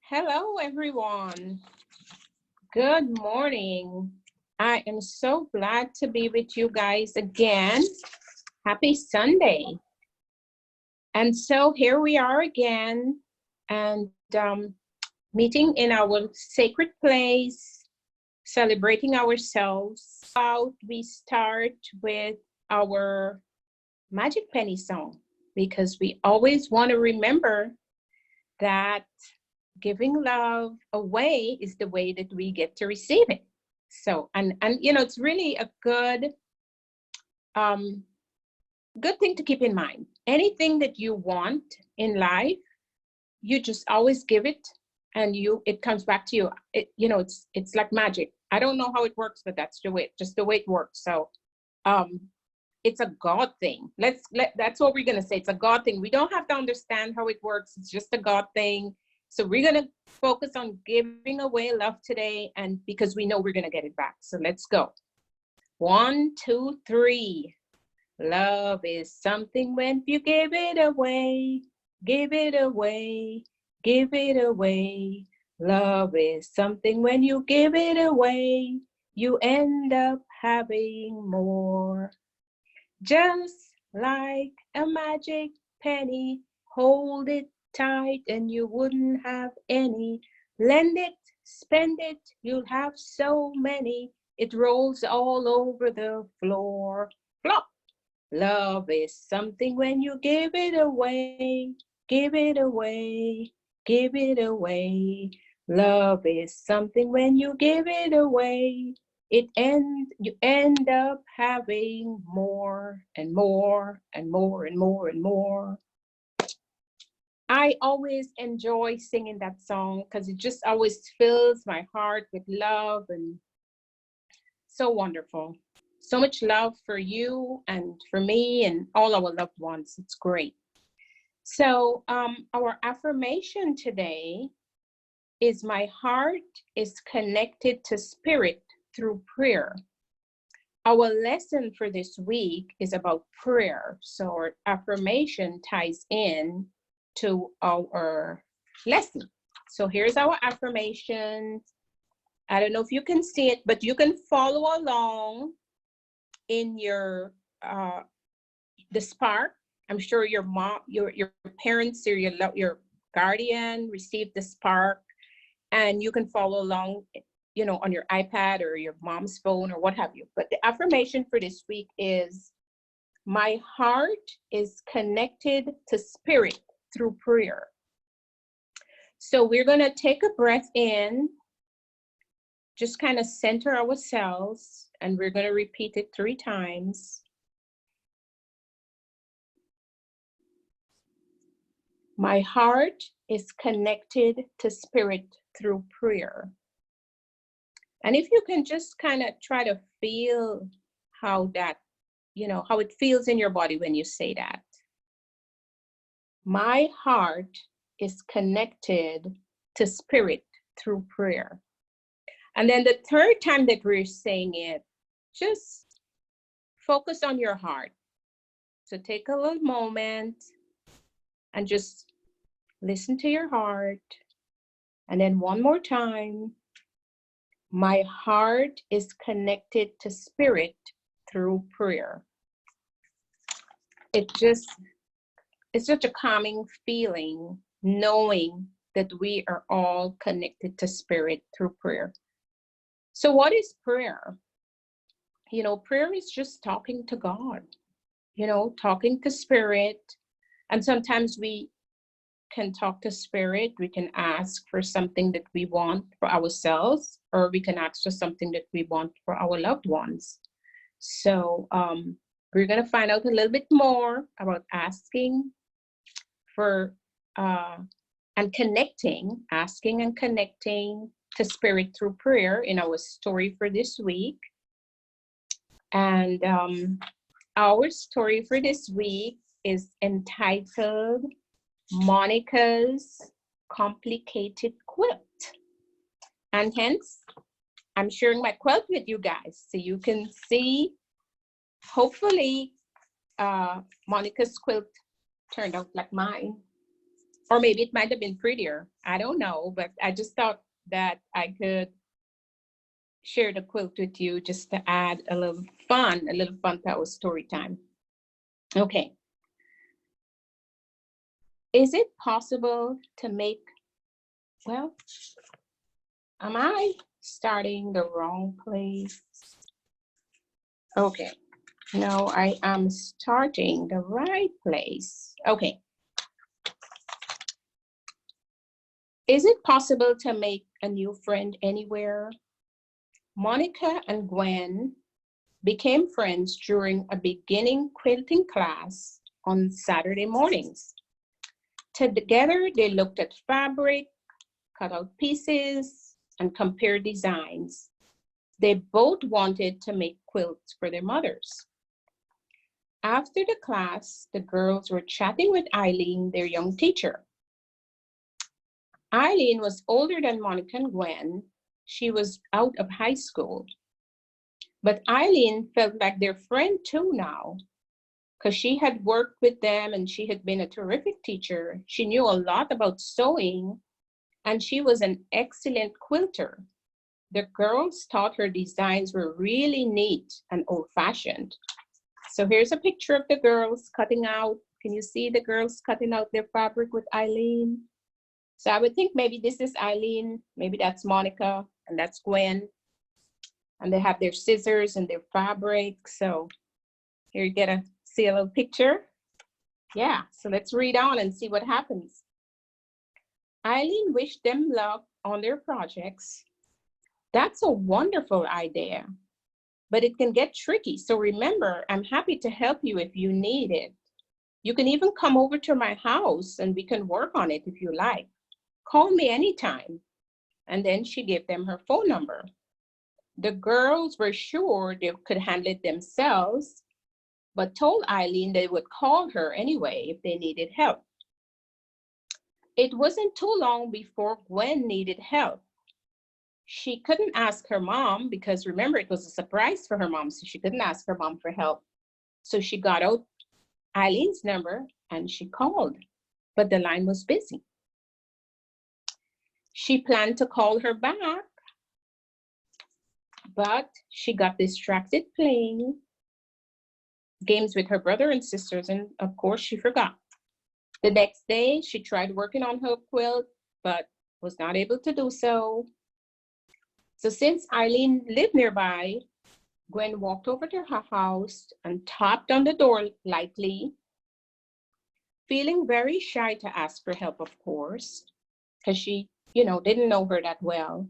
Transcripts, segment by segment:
Hello, everyone. Good morning. I am so glad to be with you guys again. Happy Sunday. And so here we are again and meeting in our sacred place, celebrating ourselves. We start with our Magic Penny song because we always want to remember that giving love away is the way that we get to receive it. So, and you know, it's really a good thing to keep in mind. Anything that you want in life, you just always give it, and it comes back to you. It's like magic. I don't know how it works, but that's just the way it works. So, it's a God thing. That's what we're gonna say. It's a God thing. We don't have to understand how it works. It's just a God thing. So we're going to focus on giving away love today, and because we know we're going to get it back. So let's go. 1, 2, 3. Love is something when you give it away, give it away, give it away. Love is something when you give it away, you end up having more. Just like a magic penny, hold it tight and you wouldn't have any. Lend it, spend it, you'll have so many. It rolls all over the floor. Flop. Love is something when you give it away, give it away, give it away. Love is something when you give it away, you end up having more and more and more and more and more. I always enjoy singing that song because it just always fills my heart with love, and so wonderful. So much love for you and for me and all our loved ones. It's great. So our affirmation today is my heart is connected to spirit through prayer. Our lesson for this week is about prayer. So our affirmation ties in to our lesson. So here's our affirmation. I don't know if you can see it, but you can follow along in your the spark. I'm sure your mom, your parents, or your guardian received the spark, and you can follow along, you know, on your iPad or your mom's phone or what have you. But the affirmation for this week is, my heart is connected to spirit through prayer. So we're going to take a breath in, just kind of center ourselves, and we're going to repeat it 3 times. My heart is connected to spirit through prayer. And if you can just kind of try to feel how that, you know, how it feels in your body when you say that. My heart is connected to spirit through prayer. And then the 3rd time that we're saying it, just focus on your heart. So take a little moment and just listen to your heart. And then one more time. My heart is connected to spirit through prayer. It's such a calming feeling knowing that we are all connected to spirit through prayer. So what is prayer? You know, prayer is just talking to God, you know, talking to spirit. And sometimes we can talk to spirit. We can ask for something that we want for ourselves, or we can ask for something that we want for our loved ones. So we're going to find out a little bit more about asking for and connecting to spirit through prayer in our story for this week. And our story for this week is entitled Monica's Complicated Quilt. And hence, I'm sharing my quilt with you guys so you can see, hopefully, Monica's quilt turned out like mine. Or maybe it might have been prettier. I don't know, but I just thought that I could share the quilt with you just to add a little fun to our story time. Okay. Is it possible to make, well, am I starting the wrong place? Okay. No, I am starting the right place. Okay. Is it possible to make a new friend anywhere? Monica and Gwen became friends during a beginning quilting class on Saturday mornings. Together, they looked at fabric, cut out pieces, and compared designs. They both wanted to make quilts for their mothers. After the class, the girls were chatting with Eileen, their young teacher. Eileen was older than Monica and Gwen. She was out of high school. But Eileen felt like their friend too now, because she had worked with them and she had been a terrific teacher. She knew a lot about sewing, and she was an excellent quilter. The girls thought her designs were really neat and old-fashioned. So here's a picture of the girls cutting out. Can you see the girls cutting out their fabric with Eileen? So I would think maybe this is Eileen, maybe that's Monica, and that's Gwen. And they have their scissors and their fabric. So here you get to see a little picture. Yeah, so let's read on and see what happens. Eileen wished them luck on their projects. That's a wonderful idea, but it can get tricky. So remember, I'm happy to help you if you need it. You can even come over to my house and we can work on it if you like. Call me anytime. And then she gave them her phone number. The girls were sure they could handle it themselves, but told Eileen they would call her anyway if they needed help. It wasn't too long before Gwen needed help. She couldn't ask her mom because remember, it was a surprise for her mom, so she couldn't ask her mom for help. So she got out Eileen's number and she called, but the line was busy. She planned to call her back, but she got distracted playing games with her brother and sisters, and of course she forgot. The next day, she tried working on her quilt, but was not able to do so. So since Eileen lived nearby, Gwen walked over to her house and tapped on the door lightly, feeling very shy to ask for help, of course, because she, didn't know her that well.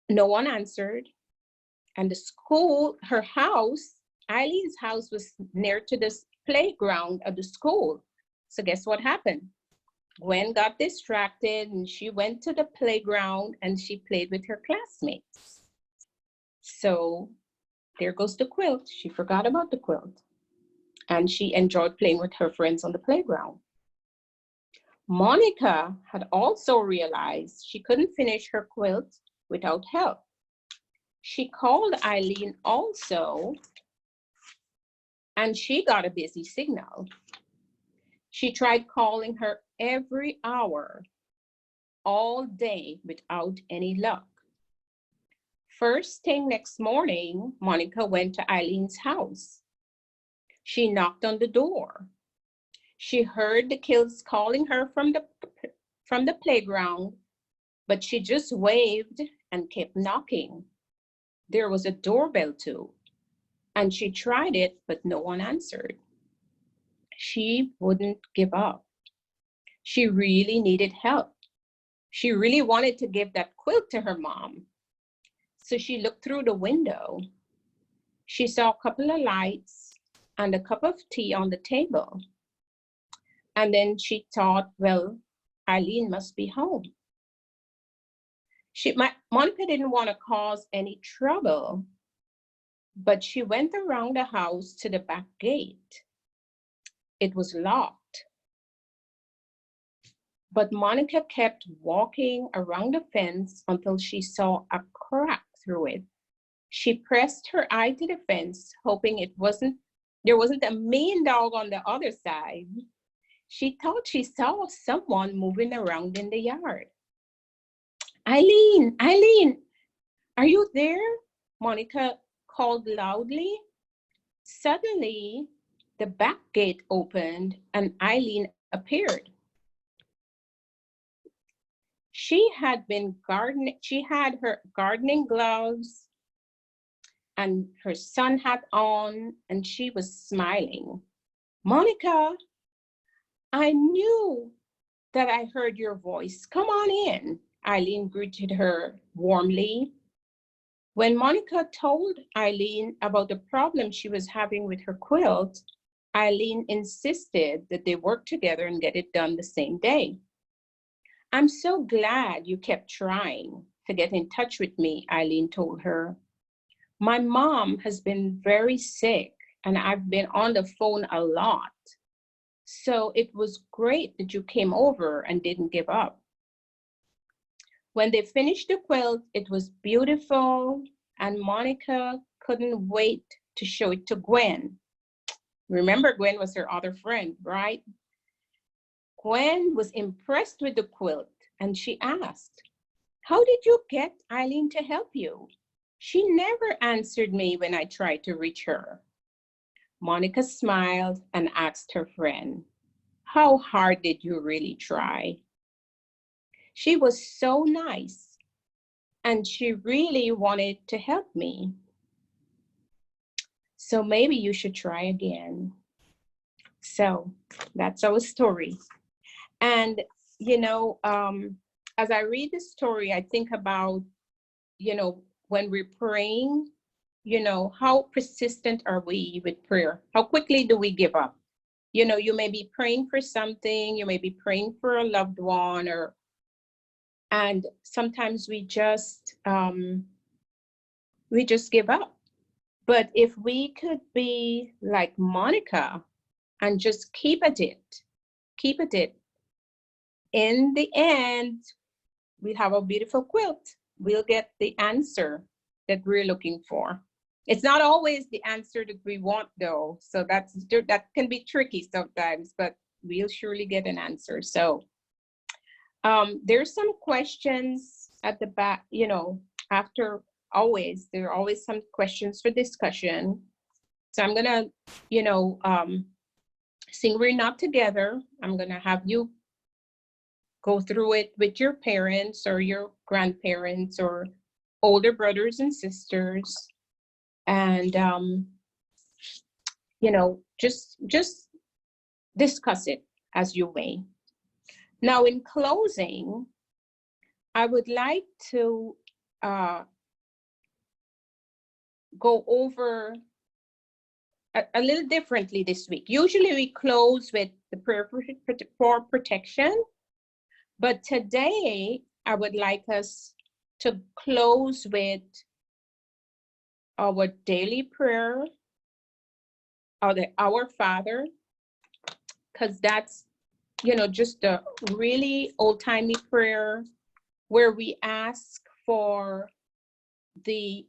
No one answered, and the school, her house, Eileen's house was near to the playground of the school. So guess what happened? Gwen got distracted and she went to the playground and she played with her classmates. So there goes the quilt. She forgot about the quilt and she enjoyed playing with her friends on the playground. Monica had also realized she couldn't finish her quilt without help. She called Eileen also, and she got a busy signal. She tried calling her every hour, all day, without any luck. First thing next morning, Monica went to Eileen's house. She knocked on the door. She heard the kids calling her from the playground, but she just waved and kept knocking. There was a doorbell too, and she tried it, but no one answered. She wouldn't give up. She really needed help. She really wanted to give that quilt to her mom. So she looked through the window. She saw a couple of lights and a cup of tea on the table. And then she thought, well, Eileen must be home. Monica didn't want to cause any trouble, but she went around the house to the back gate. It was locked. But Monica kept walking around the fence until she saw a crack through it. She pressed her eye to the fence, hoping there wasn't a mean dog on the other side. She thought she saw someone moving around in the yard. Eileen, Eileen, are you there? Monica called loudly. Suddenly, the back gate opened and Eileen appeared. She had her gardening gloves and her sun hat on, and she was smiling. Monica, I knew that I heard your voice. Come on in. Eileen greeted her warmly. When Monica told Eileen about the problem she was having with her quilt, Eileen insisted that they work together and get it done the same day. I'm so glad you kept trying to get in touch with me, Eileen told her. My mom has been very sick and I've been on the phone a lot. So it was great that you came over and didn't give up. When they finished the quilt, it was beautiful and Monica couldn't wait to show it to Gwen. Remember, Gwen was her other friend, right? Gwen was impressed with the quilt and she asked, how did you get Eileen to help you? She never answered me when I tried to reach her. Monica smiled and asked her friend, how hard did you really try? She was so nice and she really wanted to help me. So maybe you should try again. So that's our story. And, you know, as I read the story, I think about, you know, when we're praying, you know, how persistent are we with prayer? How quickly do we give up? You know, you may be praying for something, you may be praying for a loved one, and sometimes we just give up. But if we could be like Monica and just keep at it, in the end, we have a beautiful quilt. We'll get the answer that we're looking for. It's not always the answer that we want though. So that can be tricky sometimes, but we'll surely get an answer. So there's some questions at the back, you know, there are always some questions for discussion. So I'm gonna, you know, sing We're Not Together. I'm gonna have you go through it with your parents or your grandparents or older brothers and sisters. And, you know, just discuss it as you may. Now, in closing, I would like to go over a little differently this week. Usually we close with the prayer for protection, but today I would like us to close with our daily prayer, or the Our Father, because that's, you know, just a really old-timey prayer where we ask for the,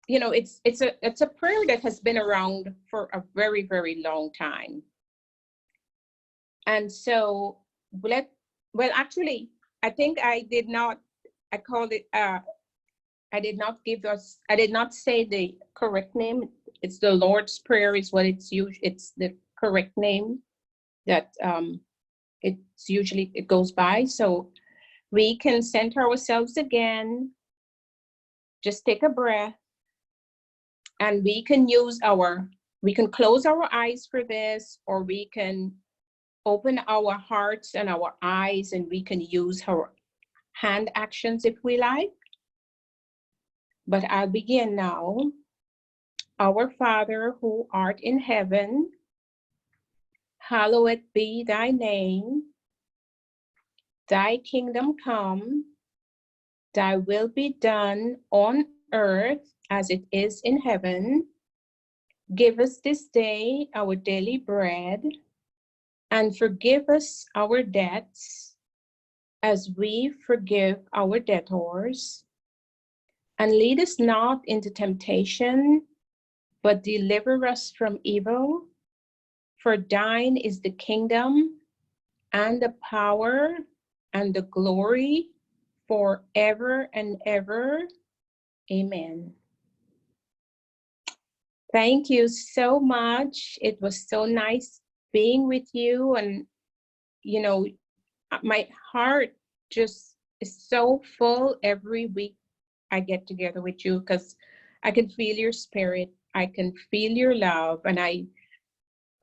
you know, it's a prayer that has been around for a very, very long time. And so actually, I think I did not say the correct name. It's the Lord's Prayer is what it's the correct name that it goes by. So we can center ourselves again, just take a breath, and we can close our eyes for this, or we can open our hearts and our eyes, and we can use our hand actions if we like. But I'll begin now. Our Father who art in heaven, hallowed be thy name. Thy kingdom come, thy will be done on earth as it is in heaven. Give us this day our daily bread, and forgive us our debts as we forgive our debtors. And lead us not into temptation, but deliver us from evil. For thine is the kingdom and the power and the glory forever and ever. Amen. Thank you so much. It was so nice being with you. And, you know, my heart just is so full every week I get together with you, because I can feel your spirit. I can feel your love. And I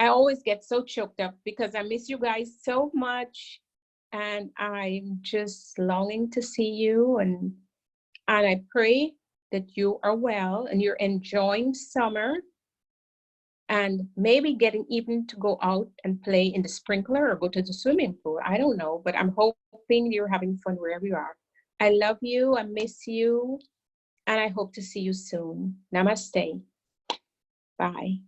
always get so choked up because I miss you guys so much. And I'm just longing to see you. And I pray that you are well and you're enjoying summer, and maybe getting even to go out and play in the sprinkler or go to the swimming pool. I don't know, but I'm hoping you're having fun wherever you are. I love you, I miss you, and I hope to see you soon. Namaste. Bye.